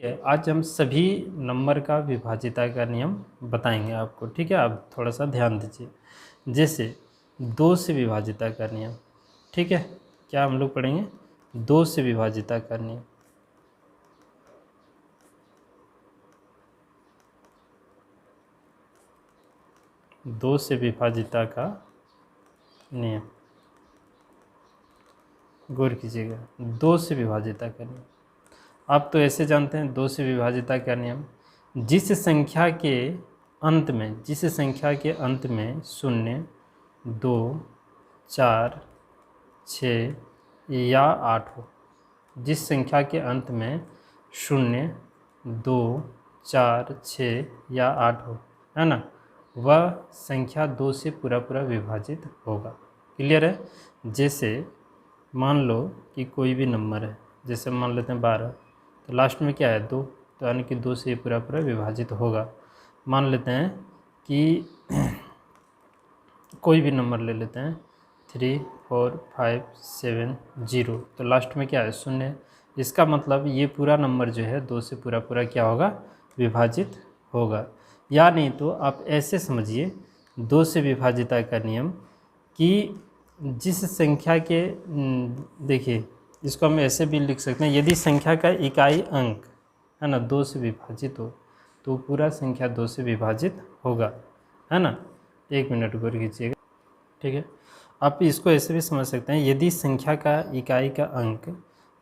आज हम सभी नंबर का विभाज्यता का नियम बताएंगे आपको। ठीक है, आप थोड़ा सा ध्यान दीजिए। जैसे 2 से विभाज्यता का नियम। ठीक है, क्या हम लोग पढ़ेंगे? 2 से विभाज्यता का नियम। दो से विभाज्यता का नियम, गौर कीजिएगा। 2 से विभाज्यता का नियम आप तो ऐसे जानते हैं। 2 से विभाज्यता का नियम, जिस संख्या के अंत में 0, 2, 4, 6 या 8 हो, जिस संख्या के अंत में 0, 2, 4, 6 या 8 हो, है ना, वह संख्या 2 से पूरा विभाजित होगा। क्लियर है? जैसे मान लो कि कोई भी नंबर है, जैसे मान लेते हैं 12, तो लास्ट में क्या है? 2, तो यानी कि 2 से पूरा विभाजित होगा। मान लेते हैं कि कोई भी नंबर ले लेते हैं, 3, 4, 5, 7, 0, तो लास्ट में क्या है? 0। इसका मतलब ये पूरा नंबर जो है 2 से पूरा क्या होगा? विभाजित होगा। या नहीं तो आप ऐसे समझिए 2 से विभाज्यता का नियम कि जिस संख्या के देखिए, इसको हम ऐसे भी लिख सकते हैं, यदि संख्या का इकाई अंक है ना 2 से विभाजित हो तो पूरा संख्या 2 से विभाजित होगा, है ना। 1 मिनट गौर कीजिएगा। ठीक है, आप इसको ऐसे भी समझ सकते हैं, यदि संख्या का इकाई का अंक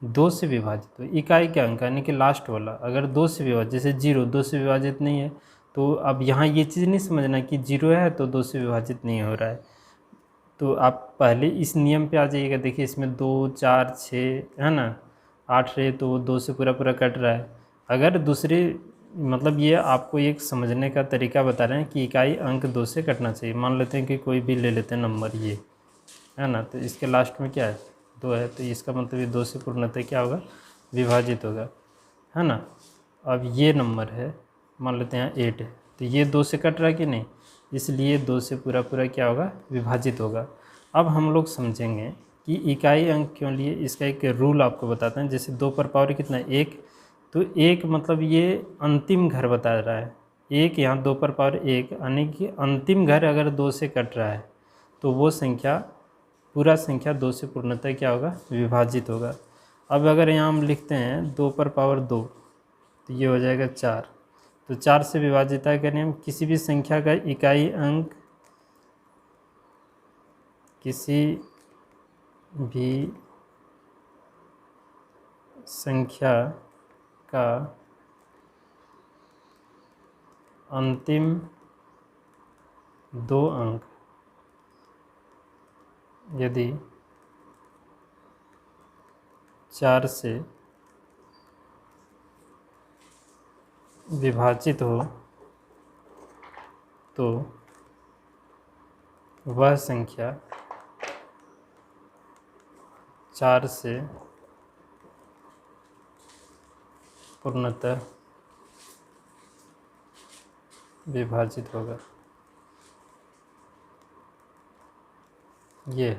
2 से विभाजित हो, इकाई का अंक यानी कि लास्ट वाला अगर 2 से विभाजित, जैसे 0 2 से विभाजित नहीं है, तो अब यहाँ ये चीज़ नहीं समझना कि 0 है तो 2 से विभाजित नहीं हो रहा है। तो आप पहले इस नियम पे आ जाइएगा। देखिए इसमें 2, 4, 6 है ना, 8 रहे तो 2 से पूरा कट रहा है। अगर दूसरे मतलब ये आपको एक समझने का तरीका बता रहे हैं कि इकाई अंक 2 से कटना चाहिए। मान लेते हैं कि कोई भी ले लेते हैं नंबर, ये है ना, तो इसके लास्ट में क्या है? 2 है, तो इसका मतलब ये 2 से पूर्णतः क्या होगा? विभाजित होगा, है ना। अब ये नंबर है, मान लेते हैं 8 है, तो ये 2 से कट रहा है कि नहीं, इसलिए 2 से पूरा क्या होगा? विभाजित होगा। अब हम लोग समझेंगे कि इकाई अंक क्यों लिए। इसका एक रूल आपको बताते हैं। जैसे 2 पर पावर कितना है? 1, तो 1 मतलब ये अंतिम घर बता रहा है। 1 यहाँ 2 पर पावर 1 यानी कि अंतिम घर अगर 2 से कट रहा है तो वो संख्या पूरा संख्या 2 से पूर्णतः क्या होगा? विभाजित होगा। अब अगर यहाँ हम लिखते हैं 2 पर पावर 2, तो ये हो जाएगा 4। तो 4 से विभाज्यता का नियम, किसी भी संख्या का इकाई अंक किसी भी संख्या का अंतिम 2 अंक यदि 4 से विभाजित हो तो वह संख्या 4 से पूर्णतः विभाजित होगा। ये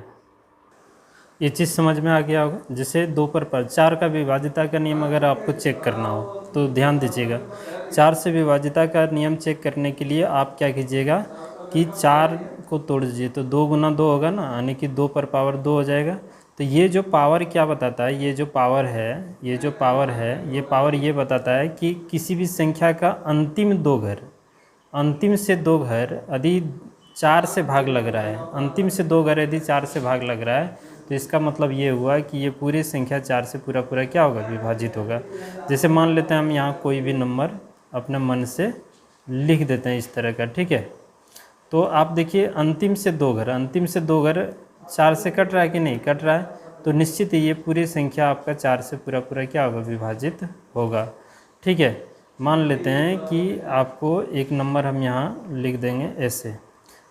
चीज़ समझ में आ गया होगा। जैसे 2 पर 4 का विभाज्यता का नियम अगर आपको चेक करना हो तो ध्यान दीजिएगा। 4 से विभाज्यता का नियम चेक करने के लिए आप क्या कीजिएगा कि 4 को तोड़ दीजिए, तो 2 गुना 2 होगा ना, यानी कि 2 पर पावर 2 हो जाएगा। तो ये जो पावर क्या बताता है, ये जो पावर है, ये पावर ये बताता है कि किसी भी संख्या का अंतिम 2 घर, अंतिम से 2 घर यदि 4 से भाग लग रहा है, अंतिम से 2 घर यदि 4 से भाग लग रहा है, तो इसका मतलब ये हुआ कि ये पूरी संख्या 4 से पूरा क्या होगा? विभाजित होगा। जैसे मान लेते हैं हम यहाँ कोई भी नंबर अपने मन से लिख देते हैं इस तरह का। ठीक है, तो आप देखिए अंतिम से 2 घर 4 से कट रहा है कि नहीं कट रहा है, तो निश्चित ही ये पूरी संख्या आपका 4 से पूरा क्या होगा? विभाजित होगा। ठीक है, मान लेते हैं कि आपको एक नंबर हम यहाँ लिख देंगे ऐसे,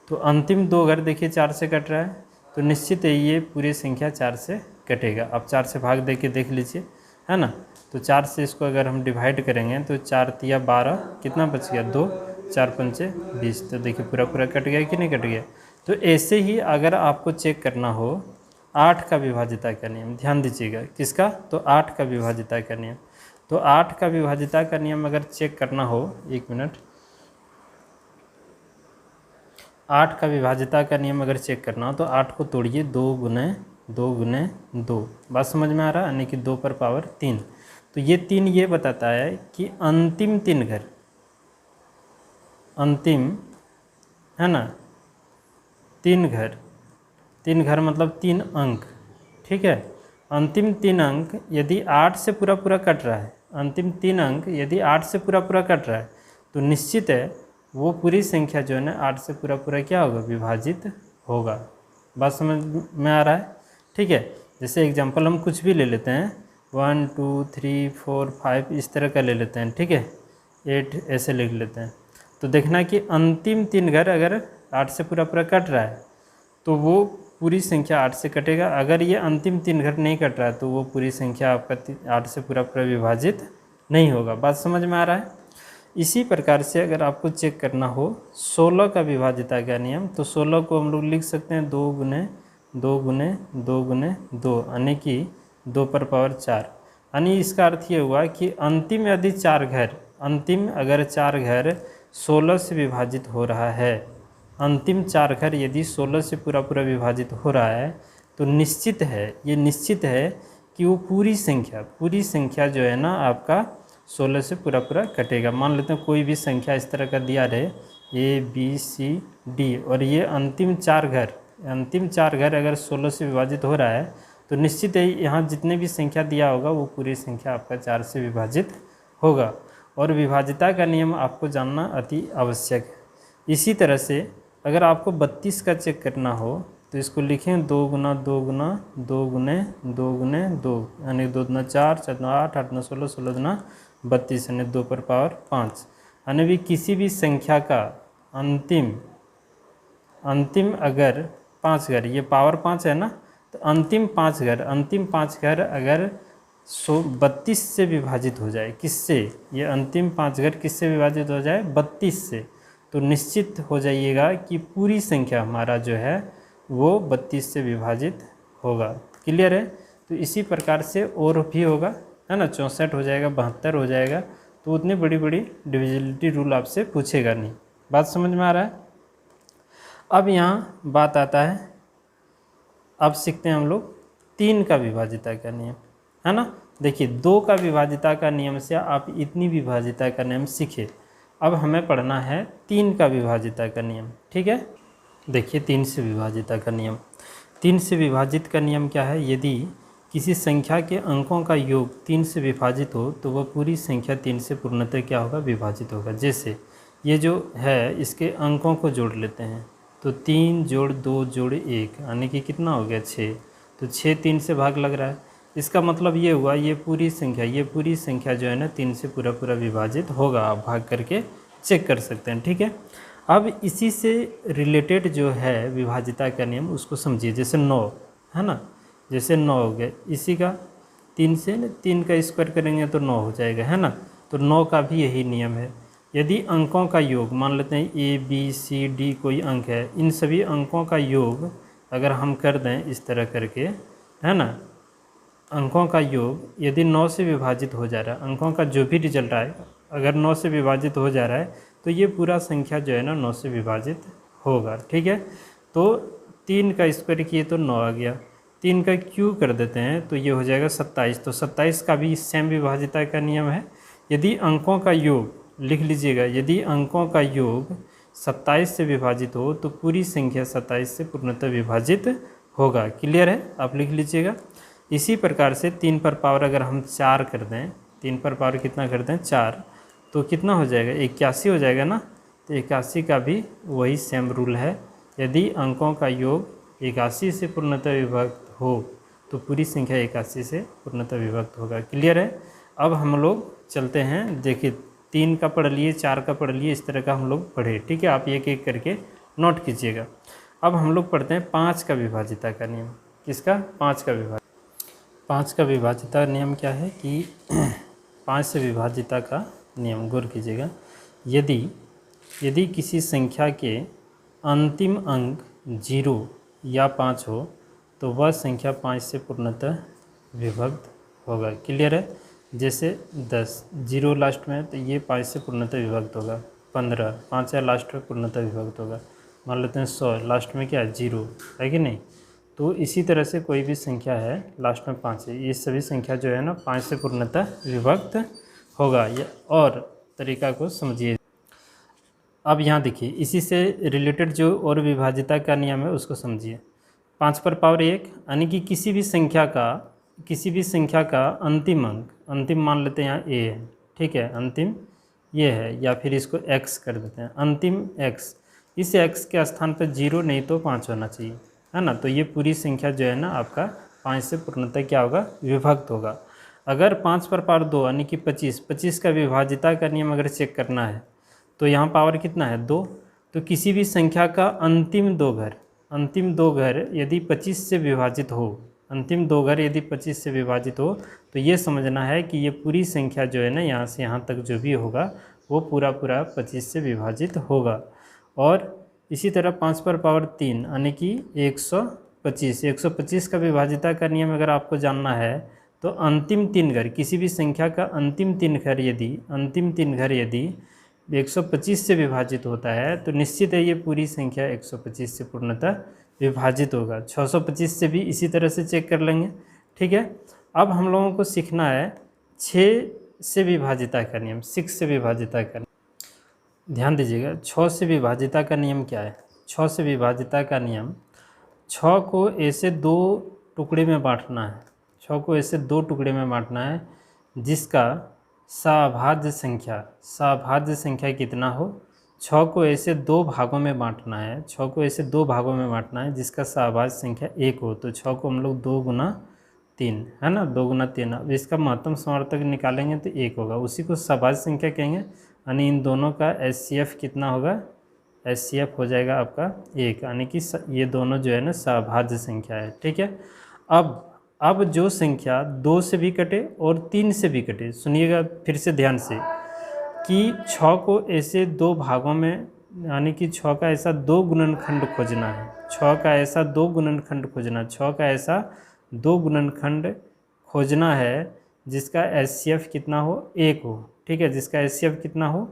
तो अंतिम 2 घर देखिए 4 से कट रहा है, तो निश्चित है ये पूरी संख्या 4 से कटेगा। आप 4 से भाग दे के देख लीजिए, है ना। तो 4 से इसको अगर हम डिवाइड करेंगे तो 4 तिया 12, कितना बच गया? 2, 4 पंचे 20, तो देखिए पूरा कट गया कि नहीं कट गया। तो ऐसे ही अगर आपको चेक करना हो 8 का विभाज्यता का नियम, ध्यान दीजिएगा किसका? तो 8 का विभाज्यता का नियम। तो 8 का विभाजिता का नियम अगर चेक करना हो, 1 मिनट, 8 का विभाजिता का नियम अगर चेक करना हो तो 8 को तोड़िए, 2 गुने 2 गुने 2, बात समझ में आ रहा है, यानी कि 2 पर पावर 3। तो ये 3 ये बताता है कि अंतिम 3 घर, अंतिम है ना, 3 घर मतलब 3 अंक, ठीक है। अंतिम 3 अंक यदि 8 से पूरा पूरा कट रहा है, अंतिम 3 अंक यदि 8 से पूरा पूरा कट रहा है तो निश्चित है वो पूरी संख्या जो है ना 8 से पूरा पूरा क्या होगा, विभाजित होगा। बात समझ में आ रहा है, ठीक है। जैसे एग्जांपल हम कुछ भी ले लेते हैं, 1 2 3 4 5 इस तरह का ले लेते हैं, ठीक है, 8 ऐसे लिख लेते हैं। तो देखना कि अंतिम 3 घर अगर 8 से पूरा पूरा कट रहा है तो वो पूरी संख्या 8 से कटेगा। अगर ये अंतिम 3 घर नहीं कट रहा है तो वो पूरी संख्या आपका 8 से पूरा पूरा विभाजित नहीं होगा। बात समझ में आ रहा है। इसी प्रकार से अगर आपको चेक करना हो 16 का विभाजिता का नियम, तो 16 को हम लोग लिख सकते हैं 2 गुने 2 गुने 2 गुने 2, यानी कि 2 पर पावर 4। यानी इसका अर्थ ये हुआ कि अंतिम यदि 4 घर, अंतिम अगर 4 घर 16 से विभाजित हो रहा है, अंतिम 4 घर यदि 16 से पूरा पूरा विभाजित हो रहा है तो निश्चित है, ये निश्चित है कि वो पूरी संख्या जो है ना आपका 16 से पूरा पूरा कटेगा। मान लेते हैं कोई भी संख्या इस तरह का दिया रहे ABCD और ये अंतिम 4 घर अगर 16 से विभाजित हो रहा है तो निश्चित है यहाँ जितने भी संख्या दिया होगा वो पूरी संख्या आपका 4 से विभाजित होगा। और विभाजिता का नियम आपको जानना अति आवश्यक है। इसी तरह से अगर आपको 32 का चेक करना हो तो इसको लिखें 2 गुना 2 गुना 2 गुने 2 गुने 2, यानी 2 दुना 4, 4 दुना 8, 8 दुना 16, 16 दुना 32, यानी 2 पर पावर 5। यानी भी किसी भी संख्या का अंतिम अगर 5 घर, ये पावर 5 है ना, तो अंतिम 5 घर अगर 32 से विभाजित हो जाए, किससे, ये अंतिम 5 घर किससे विभाजित हो जाए, 32 से, तो निश्चित हो जाइएगा कि पूरी संख्या हमारा जो है वो 32 से विभाजित होगा। क्लियर है। तो इसी प्रकार से और भी होगा, है ना, 64 हो जाएगा, 72 हो जाएगा। तो उतनी बड़ी बड़ी डिविजिबिलिटी रूल आपसे पूछेगा नहीं। बात समझ में आ रहा है। अब यहाँ बात आता है, अब सीखते हैं हम लोग 3 का विभाजिता का नियम, है ना। देखिए 2 का विभाजिता का नियम से आप इतनी विभाजिता का नियम सीखे। अब हमें पढ़ना है 3 का विभाजिता का नियम, ठीक है। देखिए 3 से विभाजिता का नियम, 3 से विभाजित का नियम क्या है, यदि किसी संख्या के अंकों का योग 3 से विभाजित हो तो वह पूरी संख्या 3 से पूर्णतः क्या होगा, विभाजित होगा। जैसे ये जो है इसके अंकों को जोड़ लेते हैं, तो 3 जोड़ 2 जोड़ 1 यानी कि कितना हो गया, 6। तो 6 3 से भाग लग रहा है, इसका मतलब ये हुआ ये पूरी संख्या जो है ना 3 से पूरा पूरा विभाजित होगा। आप भाग करके चेक कर सकते हैं, ठीक है। अब इसी से रिलेटेड जो है विभाजिता का नियम उसको समझिए। जैसे 9 है ना, जैसे 9 हो गया, इसी का 3 से 3 का स्क्वायर करेंगे तो 9 हो जाएगा, है ना। तो 9 का भी यही नियम है। यदि अंकों का योग, मान लेते हैं ABCD कोई अंक है, इन सभी अंकों का योग अगर हम कर दें इस तरह करके, है ना, अंकों का योग यदि 9 से विभाजित हो जा रहा है, अंकों का जो भी रिजल्ट आए अगर 9 से विभाजित हो जा रहा है तो ये पूरा संख्या जो है ना 9 से विभाजित होगा, ठीक है। तो 3 का स्क्वायर किए तो 9 आ गया, 3 का क्यू कर देते हैं तो ये हो जाएगा 27। तो 27 का भी सेम विभाजिता का नियम है। यदि अंकों का योग, लिख लीजिएगा, यदि अंकों का योग 27 से विभाजित हो तो पूरी संख्या 27 से पूर्णतः विभाजित होगा। क्लियर है, आप लिख लीजिएगा। इसी प्रकार से 3 पर पावर अगर हम 4 कर दें, 3 पर पावर कितना कर दें, 4, तो कितना हो जाएगा, 81 हो जाएगा ना। तो 81 का भी वही सेम रूल है। यदि अंकों का योग 81 से पूर्णतः विभक्त हो तो पूरी संख्या 81 से पूर्णतः विभक्त होगा। क्लियर है। अब हम लोग चलते हैं, देखिए 3 का पढ़ लिए, 4 का पढ़ लिए, इस तरह का हम लोग पढ़े, ठीक है। आप एक एक करके नोट कीजिएगा। अब हम लोग पढ़ते हैं 5 का विभाजिता का नियम। किसका, 5 का विभाजिता। 5 का विभाजिता नियम क्या है कि 5 से विभाजिता का नियम गौर कीजिएगा। यदि किसी संख्या के अंतिम अंक 0 या 5 हो तो वह संख्या 5 से पूर्णतः विभक्त होगा। क्लियर है। जैसे 10 जीरो लास्ट में है तो ये 5 से पूर्णतः विभक्त होगा। 15 5 या लास्ट में पूर्णतः विभक्त होगा। मान लेते हैं 100 लास्ट में क्या है, जीरो है कि नहीं। तो इसी तरह से कोई भी संख्या है लास्ट में 5 है, ये सभी संख्या जो है ना 5 से पूर्णतः विभक्त होगा। ये और तरीका को समझिए। अब यहाँ देखिए, इसी से रिलेटेड जो और विभाजिता का नियम है उसको समझिए। 5 पर पावर 1 यानी कि किसी भी संख्या का अंतिम अंक, अंतिम मान लेते हैं यहाँ a है, ठीक है, अंतिम ये है, या फिर इसको x कर देते हैं, अंतिम x, इस x के स्थान पर 0 नहीं तो 5 होना चाहिए, है ना। तो ये पूरी संख्या जो है ना आपका 5 से पूर्णतः क्या होगा, विभक्त होगा। अगर 5 पर पावर 2 यानी कि 25 का विभाजिता का नियम अगर चेक करना है तो यहाँ पावर कितना है, 2। तो किसी भी संख्या का अंतिम दो घर यदि 25 से विभाजित हो, अंतिम दो घर यदि 25 से विभाजित हो तो ये समझना है कि ये पूरी संख्या जो है ना यहाँ से यहाँ तक जो भी होगा वो पूरा 25 से विभाजित होगा। और इसी तरह 5 पर पावर 3 यानी कि 125 का विभाजिता का नियम अगर आपको जानना है तो अंतिम 3 घर, किसी भी संख्या का अंतिम 3 घर यदि 125 से विभाजित होता है तो निश्चित है ये पूरी संख्या 125 से पूर्णतः विभाजित होगा। 625 से भी इसी तरह से चेक कर लेंगे, ठीक है। अब हम लोगों को सीखना है 6 से विभाजिता का नियम, 6 से विभाजिता का नियम। ध्यान दीजिएगा, 6 से विभाजिता का नियम क्या है। 6 से विभाजिता का नियम, 6 को ऐसे 2 टुकड़े में बांटना है, 6 को ऐसे 2 टुकड़े में बांटना है जिसका सभाज्य संख्या कितना हो। 6 को ऐसे 2 भागों में बांटना है, 6 को ऐसे 2 भागों में बांटना है जिसका सभाज्य संख्या 1 हो। तो 6 को हम लोग 2 गुना 3, है ना, 2 गुना 3। अब इसका महत्तम समवर्तक निकालेंगे तो 1 होगा, उसी को सभाज्य संख्या कहेंगे। यानी इन दोनों का HCF कितना होगा, HCF हो जाएगा आपका 1, यानी कि ये दोनों जो है ना सभाज्य संख्या है, ठीक है। अब जो संख्या 2 से भी कटे और 3 से भी कटे, सुनिएगा फिर से ध्यान से, कि 6 को ऐसे 2 भागों में, यानी कि 6 का ऐसा 2 गुणनखंड खोजना है, 6 का ऐसा 2 गुणनखंड खोजना, 6 का ऐसा 2 गुणनखंड खोजना है जिसका HCF कितना हो, 1 हो, ठीक है, जिसका HCF कितना हो,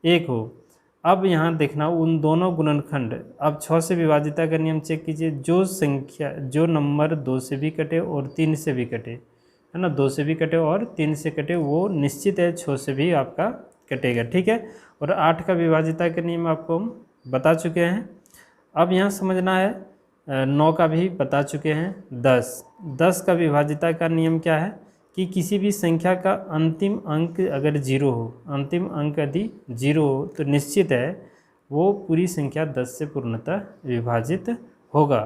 1 हो। अब यहाँ देखना उन दोनों गुणनखंड, अब 6 से विभाजिता का नियम चेक कीजिए, जो नंबर 2 से भी कटे और 3 से भी कटे, है ना, 2 से भी कटे और 3 से कटे, वो निश्चित है 6 से भी आपका कटेगा, ठीक है। और 8 का विभाजिता का नियम आपको हम बता चुके हैं। अब यहाँ समझना है 9 का भी बता चुके हैं। 10 का विभाजिता का नियम क्या है कि किसी भी संख्या का अंतिम अंक अगर 0 हो, अंतिम अंक यदि 0 हो तो निश्चित है वो पूरी संख्या 10 से पूर्णतः विभाजित होगा,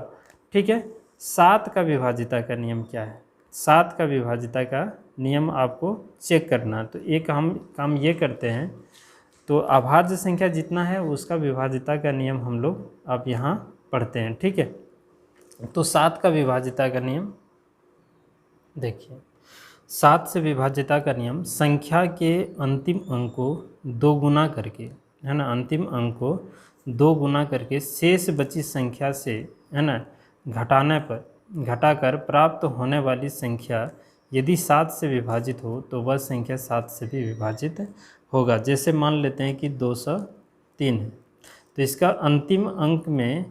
ठीक है। 7 का विभाजिता का नियम क्या है, 7 का विभाजिता का नियम आपको चेक करना। तो एक हम काम ये करते हैं, तो अभाज्य संख्या जितना है उसका विभाजिता का नियम हम लोग अब यहाँ पढ़ते हैं, ठीक है। तो 7 का विभाजिता का नियम देखिए, 7 से विभाजिता का नियम, संख्या के अंतिम अंक को 2 गुना करके, है ना, अंतिम अंक को 2 गुना करके शेष बची संख्या से, है ना, घटाकर प्राप्त होने वाली संख्या यदि 7 से विभाजित हो तो वह संख्या 7 से भी विभाजित होगा। जैसे मान लेते हैं कि 203 है तो इसका अंतिम अंक में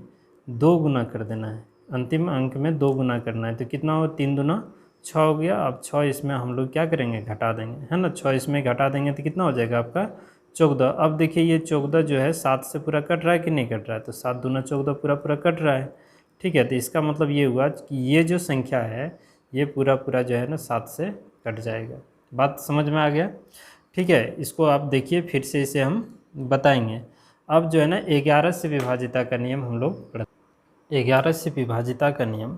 2 गुना कर देना है, अंतिम अंक में 2 गुना करना है, तो कितना हो, 3 दूना 6 हो गया। अब 6 इसमें हम लोग क्या करेंगे, घटा देंगे, है ना, 6 इसमें घटा देंगे तो कितना हो जाएगा आपका 14। अब देखिए ये 14 जो है 7 से पूरा कट रहा है कि नहीं कट रहा है, तो 7 दूना 14 पूरा कट रहा है, ठीक है। तो इसका मतलब ये हुआ कि ये जो संख्या है ये पूरा जो है ना 7 से कट जाएगा। बात समझ में आ गया, ठीक है। इसको आप देखिए फिर से इसे हम बताएंगे। अब जो है ना 11 से विभाजिता का नियम हम लोग पढ़ते। 11 से विभाजिता का नियम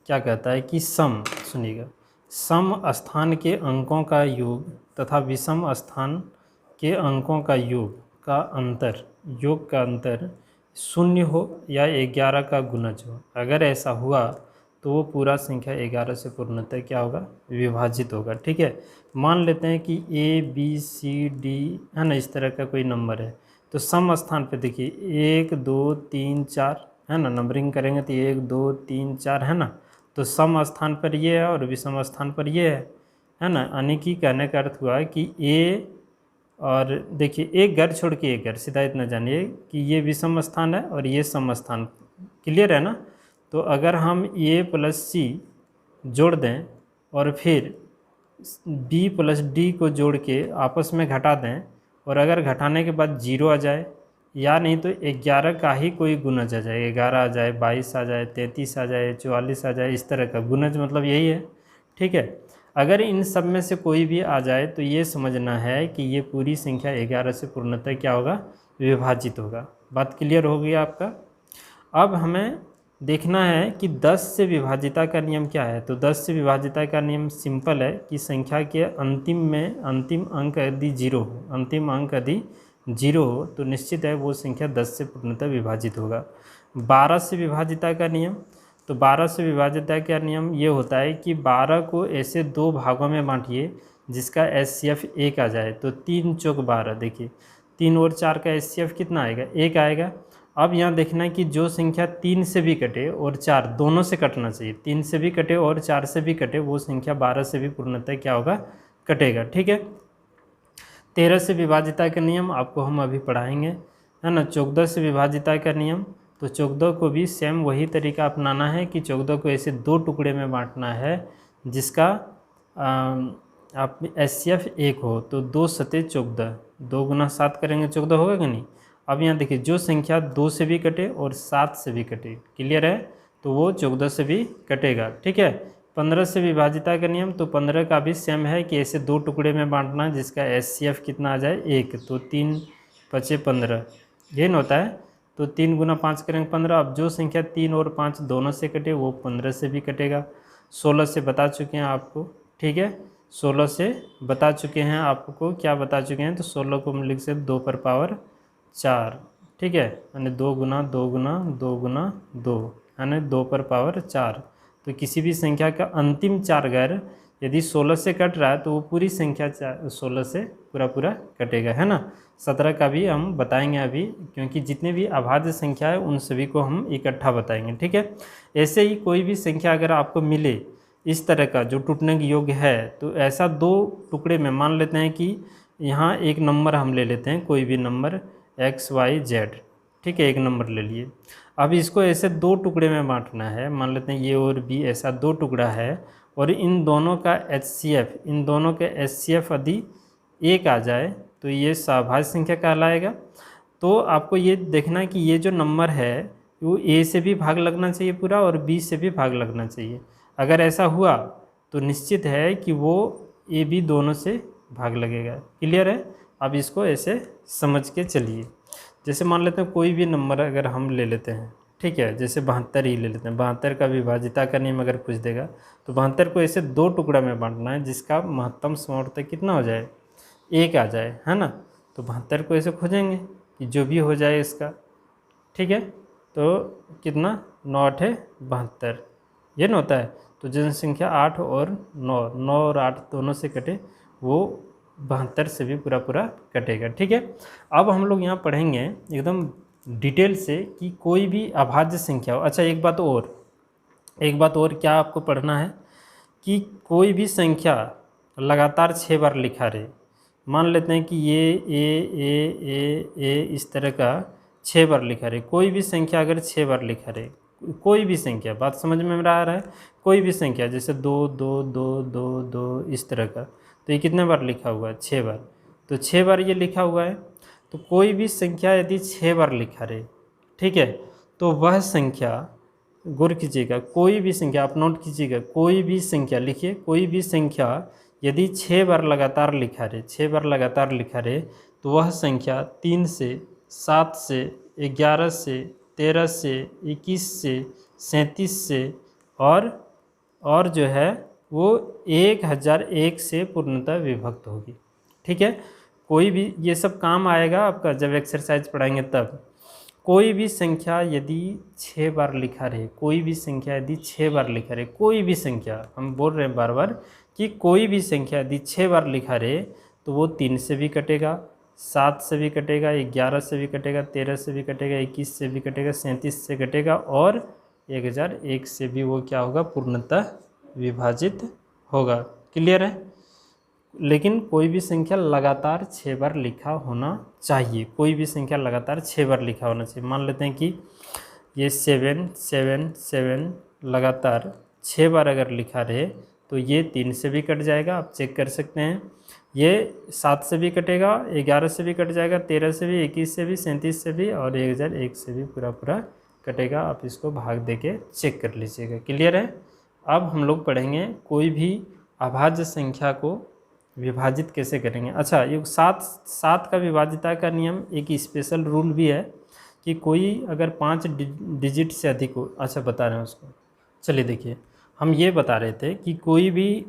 क्या कहता है कि सुनिएगा, सम स्थान के अंकों का योग तथा विषम स्थान के अंकों का योग का अंतर 0 हो या 11 का गुणज हो। अगर ऐसा हुआ तो वो पूरा संख्या 11 से पूर्णतः क्या होगा, विभाजित होगा, ठीक है। मान लेते हैं कि ABCD, है ना, इस तरह का कोई नंबर है, तो सम स्थान पे देखिए 1 2 3 4, है ना, नंबरिंग करेंगे तो 1 2 3 4, है ना। तो सम स्थान पर ये है और विषम स्थान पर ये है ना। यानी कि कहने का अर्थ हुआ कि ए, और देखिए एक घर छोड़ के एक घर, सीधा इतना जानिए कि ये विषम स्थान है और ये सम स्थान। क्लियर है ना। तो अगर हम ए प्लस सी जोड़ दें और फिर बी प्लस डी को जोड़ के आपस में घटा दें, और अगर घटाने के बाद 0 आ जाए, या नहीं तो 11 का ही कोई गुणज आ जाए, 11 आ जाए, 22 आ जाए, 33 आ जाए, 44 आ जाए, इस तरह का गुणज मतलब यही है। ठीक है। अगर इन सब में से कोई भी आ जाए तो ये समझना है कि ये पूरी संख्या 11 से पूर्णतः क्या होगा, विभाजित होगा। बात क्लियर हो गई आपका। अब हमें देखना है कि 10 से विभाजिता का नियम क्या है। तो 10 से विभाजिता का नियम सिंपल है कि संख्या के अंतिम अंक यदि 0 हो, अंतिम अंक यदि 0 हो तो निश्चित है वो संख्या 10 से पूर्णतः विभाजित होगा। 12 से विभाजिता का नियम, तो 12 से विभाजिता का नियम ये होता है कि 12 को ऐसे 2 भागों में बांटिए जिसका HCF 1 आ जाए। तो 3 चौक 12, देखिए 3 और 4 का HCF कितना आएगा, 1 आएगा। अब यहाँ देखना है कि जो संख्या 3 से भी कटे और 4 दोनों से कटना चाहिए, 3 से भी कटे और 4 से भी कटे, वो संख्या 12 से भी पूर्णतः क्या होगा, कटेगा। ठीक है। 13 से विभाजिता का नियम आपको हम अभी पढ़ाएंगे, है ना। 14 से विभाजिता का नियम, तो 14 को भी सेम वही तरीका अपनाना है कि 14 को ऐसे 2 टुकड़े में बांटना है जिसका आप HCF 1 हो। तो 2 सते 14, 2 गुना 7 करेंगे 14 होगा कि नहीं। अब यहाँ देखिए जो संख्या 2 से भी कटे और 7 से भी कटे, क्लियर है, तो वो 14 से भी कटेगा। ठीक है। 15 से विभाजिता का नियम, तो 15 का भी सेम है कि ऐसे 2 टुकड़े में बांटना जिसका HCF कितना आ जाए, 1। तो 3 5 15, ये न होता है। तो 3 गुना 5 करेंगे 15। अब जो संख्या 3 और 5 दोनों से कटे वो 15 से भी कटेगा। 16 से बता चुके हैं आपको। ठीक है। 16 से बता चुके हैं आपको, क्या बता चुके हैं, तो 16 को हम लिख सकते 2 पर पावर 4। ठीक है। यानी 2 गुना 2 गुना 2 गुना 2, यानी 2 पर पावर 4। तो किसी भी संख्या का अंतिम 4 घर यदि 16 से कट रहा है तो वो पूरी संख्या 16 से पूरा कटेगा, है ना। 17 का भी हम बताएंगे अभी, क्योंकि जितने भी अभाज्य संख्या है उन सभी को हम इकट्ठा बताएंगे। ठीक है। ऐसे ही कोई भी संख्या अगर आपको मिले इस तरह का जो टूटने के योग्य है, तो ऐसा 2 टुकड़े में मान लेते हैं कि यहाँ एक नंबर हम ले लेते हैं, कोई भी नंबर x y z। ठीक है, एक नंबर ले लिए। अब इसको ऐसे 2 टुकड़े में बांटना है, मान लेते हैं ये और बी ऐसा 2 टुकड़ा है, और इन दोनों का HCF यदि 1 आ जाए तो ये सभाज्य संख्या कहलाएगा। तो आपको ये देखना है कि ये जो नंबर है वो A से भी भाग लगना चाहिए पूरा और B से भी भाग लगना चाहिए। अगर ऐसा हुआ तो निश्चित है कि वो A B दोनों से भाग लगेगा। क्लियर है। अब इसको ऐसे समझ के चलिए। जैसे मान लेते हैं कोई भी नंबर अगर हम ले लेते हैं, ठीक है, जैसे 72 ही ले लेते हैं। 72 का विभाजिता का नियम अगर पूछ देगा तो 72 को ऐसे 2 टुकड़ा में बांटना है जिसका महत्तम समावर्तक कितना हो जाए, 1 आ जाए, है ना। तो 72 को ऐसे खोजेंगे कि जो भी हो जाए इसका। ठीक है। तो कितना, 9 8 72, ये ना होता है। तो जनसंख्या 8 और 9 और 8 दोनों से कटे, वो 72 से भी पूरा कटेगा। ठीक है। अब हम लोग यहाँ पढ़ेंगे एकदम डिटेल से कि कोई भी अभाज्य संख्या हो। अच्छा एक बात और क्या आपको पढ़ना है कि कोई भी संख्या लगातार 6 बार लिखा रहे। मान लेते हैं कि ये ए इस तरह का 6 बार लिखा रहे। कोई भी संख्या अगर 6 बार लिखा रहे, कोई भी संख्या, बात समझ में आ रहा है, कोई भी संख्या जैसे 2 2 2 2 2 इस तरह का, तो ये कितने बार लिखा हुआ है, 6 बार। तो 6 बार ये लिखा हुआ है। तो कोई भी संख्या यदि 6 बार लिखा रहे, ठीक है, तो वह संख्या, गौर कीजिएगा, कोई भी संख्या आप नोट कीजिएगा, कोई भी संख्या लिखिए, कोई भी संख्या यदि 6 बार लगातार लिखा रहे, 6 बार लगातार लिखा रहे, तो वह संख्या 3 से 7 से 11 से 13 से 21 से 37 से और जो है वो 1001 से पूर्णतः विभक्त होगी। ठीक है। कोई भी, ये सब काम आएगा आपका जब एक्सरसाइज पढ़ाएंगे तब। कोई भी संख्या यदि 6 बार लिखा रहे, कोई भी संख्या यदि 6 बार लिखा रहे, कोई भी संख्या, हम बोल रहे हैं बार बार कि कोई भी संख्या यदि 6 बार लिखा रहे, तो वो 3 से भी कटेगा, 7 से भी कटेगा, 11 से भी कटेगा, 13 से भी कटेगा, 21 से भी कटेगा, 37 से कटेगा, और 1001 से भी वो क्या होगा, पूर्णतः विभाजित होगा। क्लियर है। लेकिन कोई भी संख्या लगातार 6 बार लिखा होना चाहिए, कोई भी संख्या लगातार 6 बार लिखा होना चाहिए। मान लेते हैं कि ये 7 7 7 लगातार 6 बार अगर लिखा रहे तो ये 3 से भी कट जाएगा, आप चेक कर सकते हैं। ये 7 से भी कटेगा, 11 से भी कट जाएगा, 13 से भी, 21 से भी, 37 से भी और 1001 से भी पूरा पूरा कटेगा। आप इसको भाग दे के चेक कर लीजिएगा। क्लियर है। अब हम लोग पढ़ेंगे कोई भी अभाज्य संख्या को विभाजित कैसे करेंगे। अच्छा, ये सात का विभाजिता का नियम एक स्पेशल रूल भी है कि कोई अगर 5 डिजिट से अधिक हो। अच्छा, बता रहे हैं उसको। चलिए देखिए, हम ये बता रहे थे कि कोई भी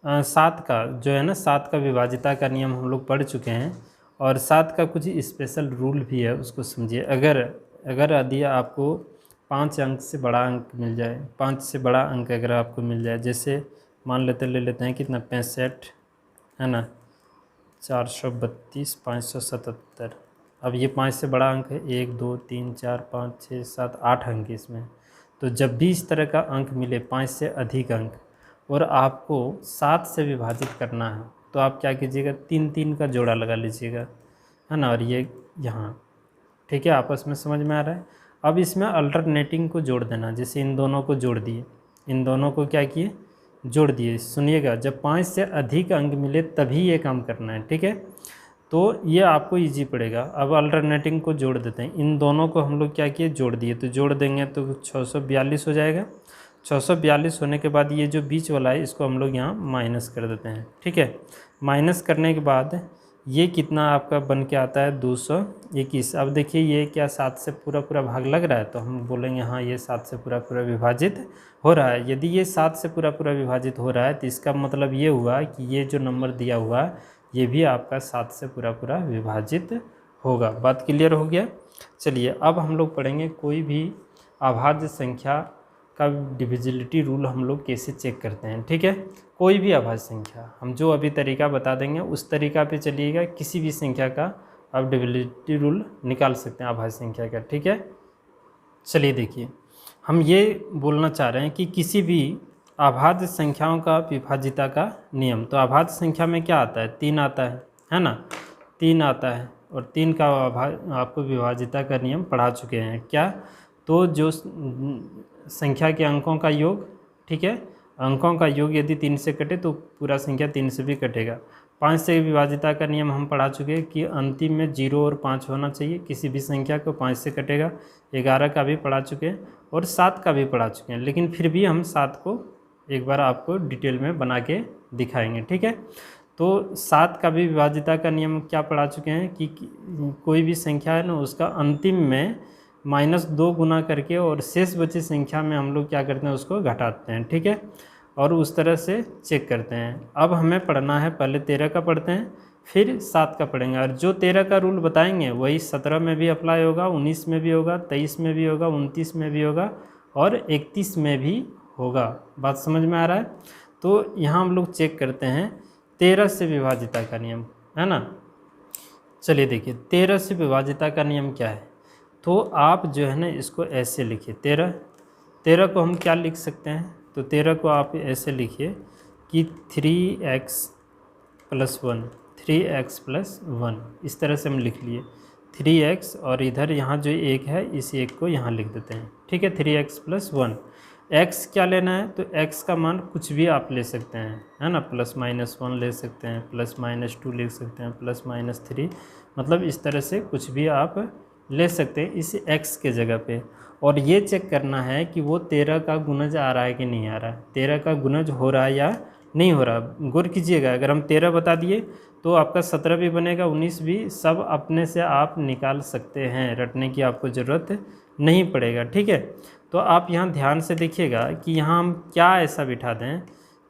7 का जो है ना, 7 का विभाजिता का नियम हम लोग पढ़ चुके हैं और 7 का कुछ स्पेशल रूल भी है, उसको समझिए। अगर यदि आपको 5 अंक से बड़ा अंक मिल जाए, 5 से बड़ा अंक अगर आपको मिल जाए, जैसे मान ले लेते हैं कितना, 65 है ना, 432 577। अब ये 5 से बड़ा अंक है, 1 2 3 4 5 6 7 8 अंक इसमें। तो जब भी इस तरह का अंक मिले, 5 से अधिक अंक, और आपको 7 से विभाजित करना है, तो आप क्या कीजिएगा, 3 3 का जोड़ा लगा लीजिएगा, है ना। और ये यहाँ, ठीक है, आपस में समझ में आ रहा है। अब इसमें अल्टरनेटिंग को जोड़ देना, जैसे इन दोनों को जोड़ दिए, इन दोनों को क्या किए, जोड़ दिए। सुनिएगा, जब 5 से अधिक अंक मिले तभी ये काम करना है, ठीक है। तो ये आपको इजी पड़ेगा। अब अल्टरनेटिंग को जोड़ देते हैं, इन दोनों को हम लोग क्या किए, जोड़ दिए। तो जोड़ देंगे तो 642 हो जाएगा। 642 होने के बाद ये जो बीच वाला है इसको हम लोग यहाँ माइनस कर देते हैं, ठीक है। माइनस करने के बाद ये कितना आपका बन के आता है, 221। अब देखिए ये क्या 7 से पूरा पूरा भाग लग रहा है, तो हम बोलेंगे हाँ ये 7 से पूरा पूरा विभाजित हो रहा है। यदि ये 7 से पूरा पूरा विभाजित हो रहा है तो इसका मतलब ये हुआ कि ये जो नंबर दिया हुआ है ये भी आपका 7 से पूरा पूरा विभाजित होगा। बात क्लियर हो गया। चलिए अब हम लोग पढ़ेंगे कोई भी अभाज्य संख्या का डिविजिबिलिटी रूल हम लोग कैसे चेक करते हैं, ठीक है। कोई भी अभाज्य संख्या हम जो अभी तरीका बता देंगे उस तरीका पे चलिएगा, किसी भी संख्या का आप डिविजिबिलिटी रूल निकाल सकते हैं अभाज्य संख्या का, ठीक है। चलिए देखिए, हम ये बोलना चाह रहे हैं कि किसी भी अभाज्य संख्याओं का विभाजिता का नियम। तो अभाज्य संख्या में क्या आता है, 3 आता है ना, 3 आता है। और 3 का आपको विभाजिता का नियम पढ़ा चुके हैं क्या। तो जो संख्या के अंकों का योग, ठीक है, अंकों का योग यदि 3 से कटे तो पूरा संख्या 3 से भी कटेगा। 5 से विभाजिता का नियम हम पढ़ा चुके हैं कि अंतिम में 0 और 5 होना चाहिए, किसी भी संख्या को 5 से कटेगा। 11 का भी पढ़ा चुके हैं और 7 का भी पढ़ा चुके हैं, लेकिन फिर भी हम 7 को एक बार आपको डिटेल में बना के दिखाएंगे, ठीक है। तो 7 का भी विभाजिता का नियम क्या पढ़ा चुके हैं कि कोई भी संख्या है ना, उसका अंतिम में -2 गुना करके और शेष बची संख्या में हम लोग क्या करते हैं, उसको घटाते हैं, ठीक है। और उस तरह से चेक करते हैं। अब हमें पढ़ना है, पहले 13 का पढ़ते हैं फिर 7 का पढ़ेंगे। और जो 13 का रूल बताएंगे वही 17 में भी अप्लाई होगा, 19 में भी होगा, 23 में भी होगा, 29 में भी होगा और 31 में भी होगा। बात समझ में आ रहा है। तो यहाँ हम लोग चेक करते हैं 13 से विभाजिता का नियम, है ना। चलिए देखिए 13 से विभाजिता का नियम क्या है। तो आप जो है ना इसको ऐसे लिखिए, 13 को हम क्या लिख सकते हैं, तो 13 को आप ऐसे लिखिए कि 3x + 1, 3x + 1, इस तरह से हम लिख लिए 3x। और इधर यहाँ जो 1 है इस 1 को यहाँ लिख देते हैं, ठीक है। 3x + 1, x क्या लेना है, तो x का मान कुछ भी आप ले सकते हैं, है ना। +-1 ले सकते हैं, +-2 ले सकते हैं, +-3, मतलब इस तरह से कुछ भी आप ले सकते हैं इस x के जगह पे। और ये चेक करना है कि वो 13 का गुणज आ रहा है कि नहीं आ रहा है, 13 का गुणज हो रहा है या नहीं हो रहा। गौर कीजिएगा, अगर हम 13 बता दिए तो आपका 17 भी बनेगा, 19 भी, सब अपने से आप निकाल सकते हैं, रटने की आपको ज़रूरत नहीं पड़ेगा, ठीक है। तो आप यहाँ ध्यान से देखिएगा कि यहाँ हम क्या ऐसा बिठा दें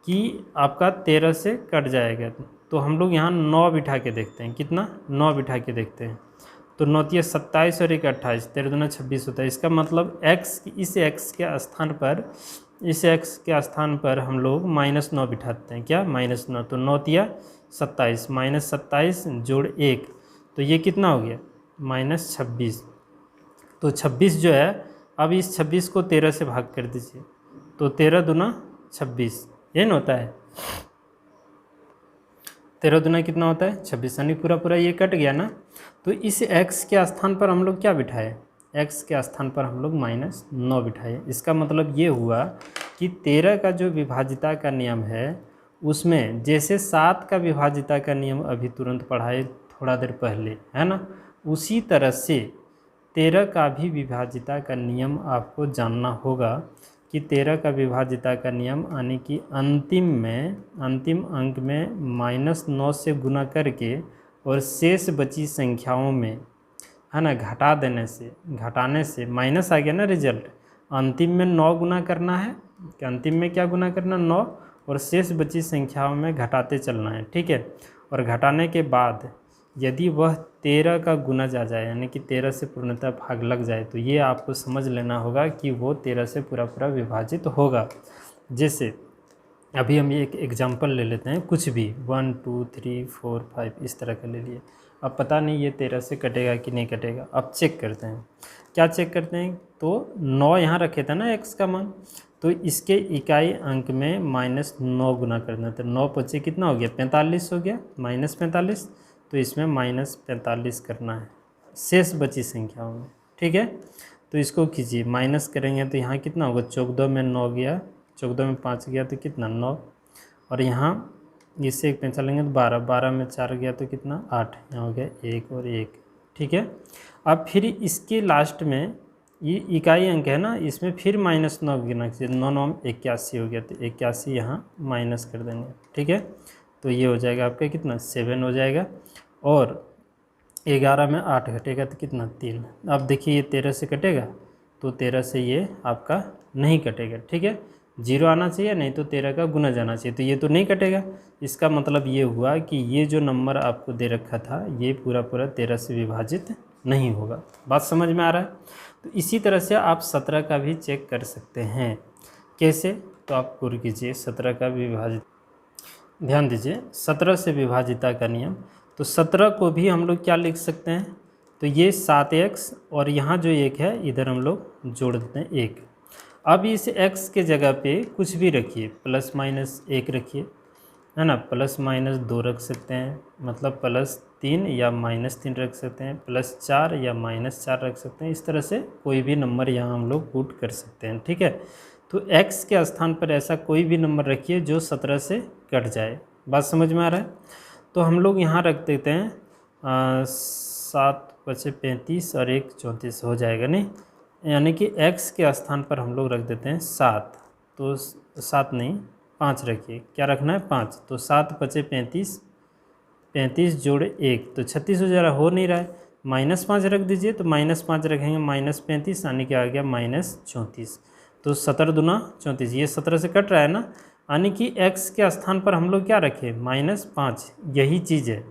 कि आपका 13 से कट जाएगा। तो हम लोग यहाँ 9 बिठा के देखते हैं, कितना, 9 बिठा के देखते हैं। तो 9 × 27 और 1 × 28, 13 दूना 26 होता है। इसका मतलब इस x के स्थान पर हम लोग -9 बिठाते हैं, क्या, -9। तो 9 × 27, -27 जोड़ 1, तो ये कितना हो गया, -26। तो 26 जो है, अब इस 26 को 13 से भाग कर दीजिए, तो 13 दूना 26, ये न होता है। 13 दूना कितना होता है 26, यानी पूरा पूरा ये कट गया ना। तो इस x के स्थान पर हम लोग क्या बिठाए, x के स्थान पर हम लोग -9 बिठाए। इसका मतलब ये हुआ कि 13 का जो विभाजिता का नियम है उसमें जैसे 7 का विभाजिता का नियम अभी तुरंत पढ़ाए थोड़ा देर पहले, है ना, उसी तरह से 13 का भी विभाजिता का नियम आपको जानना होगा कि 13 का विभाजिता का नियम, यानी कि अंतिम अंक में -9 से गुना करके और शेष बची संख्याओं में, है ना, घटाने से माइनस आ गया ना रिजल्ट, अंतिम में 9 गुना करना है कि अंतिम में क्या गुना करना 9, और शेष बची संख्याओं में घटाते चलना है, ठीक है। और घटाने के बाद यदि वह 13 का गुणज आ जाए, यानी कि 13 से पूर्णतः भाग लग जाए, तो ये आपको समझ लेना होगा कि वो 13 से पूरा पूरा विभाजित होगा। जैसे अभी हम एक एग्जांपल ले लेते हैं, कुछ भी 1 2 3 4 5 इस तरह का ले लिए। अब पता नहीं ये 13 से कटेगा कि नहीं कटेगा। अब चेक करते हैं, क्या चेक करते हैं, तो 9 यहाँ रखे थे ना x का मान, तो इसके इकाई अंक में -9 गुना करना था। 9 पचे कितना हो गया 45 हो गया, -45, तो इसमें -45 करना है शेष बची संख्याओं में, ठीक है। तो इसको कीजिए, माइनस करेंगे तो यहाँ कितना होगा, 14 में 9 गया, 14 में 5 गया तो कितना 9, और यहाँ इससे 1 पेंचा लेंगे तो 12, 12 में 4 गया तो कितना 8, यहाँ हो गया 1 और 1, ठीक है। अब फिर इसके लास्ट में ये इकाई अंक है ना, इसमें फिर -9 गिना कीजिए, 9 9 81 हो गया, तो 81 यहाँ माइनस कर देंगे, ठीक है। तो ये हो जाएगा आपका कितना 7 हो जाएगा, और 11 में 8 घटेगा तो कितना 3। अब देखिए ये 13 से कटेगा, तो 13 से ये आपका नहीं कटेगा, ठीक है। 0 आना चाहिए, नहीं तो 13 का गुना जाना चाहिए, तो ये तो नहीं कटेगा। इसका मतलब ये हुआ कि ये जो नंबर आपको दे रखा था ये पूरा पूरा 13 से विभाजित नहीं होगा। बात समझ में आ रहा है। तो इसी तरह से आप 17 का भी चेक कर सकते हैं। कैसे, तो आप पूरी कीजिए 17 का विभाजित, ध्यान दीजिए 17 से विभाजिता का नियम। तो 17 को भी हम लोग क्या लिख सकते हैं, तो ये 7x और यहाँ जो 1 है इधर हम लोग जोड़ देते हैं 1। अब इस x के जगह पे कुछ भी रखिए, ±1 रखिए, है ना, ±2 रख सकते हैं, मतलब +3 या -3 रख सकते हैं, +4 या -4 रख सकते हैं। इस तरह से कोई भी नंबर यहाँ हम लोग पुट कर सकते हैं, ठीक है। तो x के स्थान पर ऐसा कोई भी नंबर रखिए जो 17 से कट जाए। बात समझ में आ रहा है। तो हम लोग यहाँ रख देते हैं 7 × 35 और 1 34 हो जाएगा नहीं, यानी कि x के स्थान पर हम लोग रख देते हैं 7, तो 7 नहीं 5 रखिए, क्या रखना है 5, तो 7 × 35, 35 जोड़ 1 तो 36 हो जा रहा, हो नहीं रहा है, -5 रख दीजिए, तो -5 रखेंगे -35, यानी कि आ गया -34, तो 17 दूना 34, ये 17 से कट रहा है ना, यानी कि x के स्थान पर हम लोग क्या रखें -5, यही चीज़ है।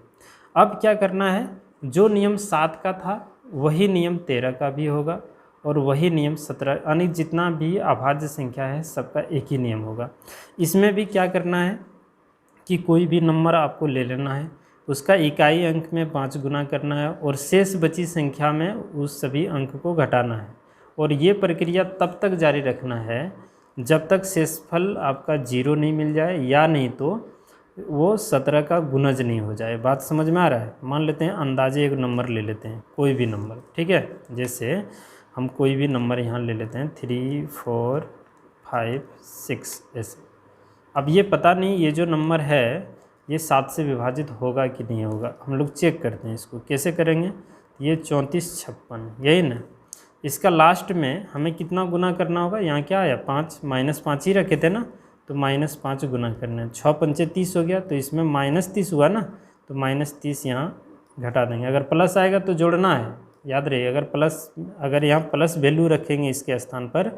अब क्या करना है, जो नियम 7 का था वही नियम 13 का भी होगा, और वही नियम 17, यानी जितना भी अभाज्य संख्या है सबका एक ही नियम होगा। इसमें भी क्या करना है कि कोई भी नंबर आपको ले लेना है, उसका इकाई अंक में 5 गुना करना है, और शेष बची संख्या में उस सभी अंक को घटाना है, और ये प्रक्रिया तब तक जारी रखना है जब तक शेषफल आपका 0 नहीं मिल जाए, या नहीं तो वो 17 का गुणज नहीं हो जाए। बात समझ में आ रहा है। मान लेते हैं अंदाजे एक नंबर ले लेते हैं, कोई भी नंबर, ठीक है। जैसे हम कोई भी नंबर यहाँ ले लेते हैं 3 4 5 6 ऐसे। अब ये पता नहीं ये जो नंबर है ये 7 से विभाजित होगा कि नहीं होगा, हम लोग चेक करते हैं। इसको कैसे करेंगे, ये 34 56 यही ना, इसका लास्ट में हमें कितना गुना करना होगा, यहाँ क्या आया 5, -5 ही रखे थे ना, तो -5 गुना करना है, 6 पंचे 30 हो गया, तो इसमें -30 हुआ ना, तो -30 यहाँ घटा देंगे। अगर प्लस आएगा तो जोड़ना है, याद रहिए, अगर यहाँ प्लस वैल्यू रखेंगे इसके स्थान पर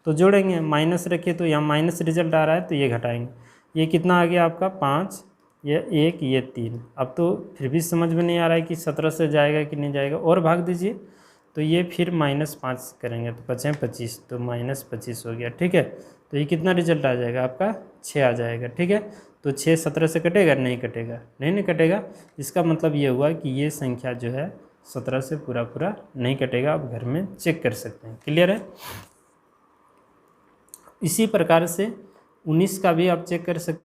तो जोड़ेंगे, माइनस रखिए तो यहाँ माइनस रिजल्ट आ रहा है तो ये घटाएंगे। ये कितना आ गया आपका 5, ये 1, ये 3। अब तो फिर भी समझ में नहीं आ रहा है कि 17 से जाएगा कि नहीं जाएगा, और भाग दीजिए, तो ये फिर -5 करेंगे तो बचे 25, तो -25 हो गया, ठीक है। तो ये कितना रिजल्ट आ जाएगा आपका 6 आ जाएगा, ठीक है। तो 6 17 से कटेगा, नहीं कटेगा, नहीं कटेगा। इसका मतलब ये हुआ कि ये संख्या जो है 17 से पूरा पूरा नहीं कटेगा। आप घर में चेक कर सकते हैं, क्लियर है। इसी प्रकार से 19 का भी आप चेक कर सकते हैं।